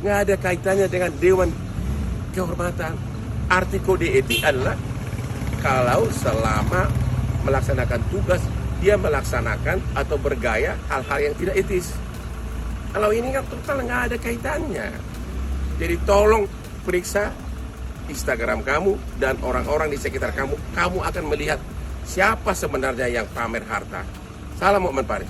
Nggak ada kaitannya dengan Dewan Kehormatan. Arti kode etik adalah kalau selama melaksanakan tugas, dia melaksanakan atau bergaya hal-hal yang tidak etis. Kalau ini kan total nggak ada kaitannya. Jadi tolong periksa Instagram kamu dan orang-orang di sekitar kamu. Kamu akan melihat siapa sebenarnya yang pamer harta. Salam Hotman Paris.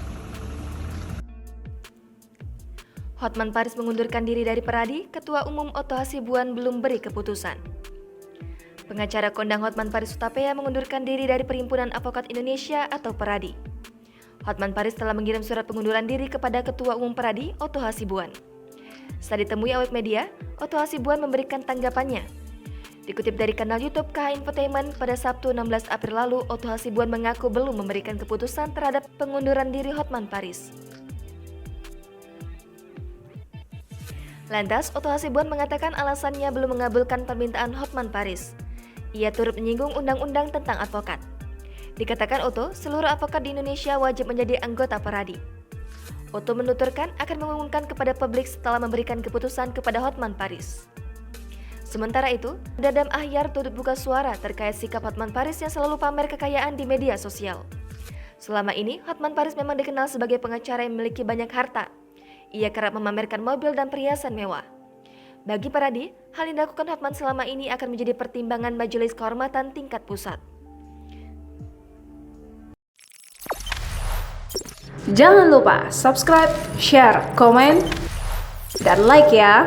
Hotman Paris mengundurkan diri dari Peradi, Ketua Umum Oto Hasibuan belum beri keputusan. Pengacara kondang Hotman Paris Hutapea mengundurkan diri dari Perhimpunan Advokat Indonesia atau Peradi. Hotman Paris telah mengirim surat pengunduran diri kepada Ketua Umum Peradi, Oto Hasibuan. Setelah ditemui awak media, Oto Hasibuan memberikan tanggapannya. Dikutip dari kanal YouTube KH Infotainment, pada Sabtu 16 April lalu, Oto Hasibuan mengaku belum memberikan keputusan terhadap pengunduran diri Hotman Paris. Lantas, Oto Hasibuan mengatakan alasannya belum mengabulkan permintaan Hotman Paris. Ia turut menyinggung undang-undang tentang advokat. Dikatakan Oto, seluruh advokat di Indonesia wajib menjadi anggota Peradi. Oto menuturkan akan mengumumkan kepada publik setelah memberikan keputusan kepada Hotman Paris. Sementara itu, Dadam Ahyar turut buka suara terkait sikap Hotman Paris yang selalu pamer kekayaan di media sosial. Selama ini, Hotman Paris memang dikenal sebagai pengacara yang memiliki banyak harta. Ia kerap memamerkan mobil dan perhiasan mewah. Bagi Peradi, hal yang dilakukan Hotman selama ini akan menjadi pertimbangan Majelis Kehormatan tingkat pusat. Jangan lupa subscribe, share, komen, dan like ya!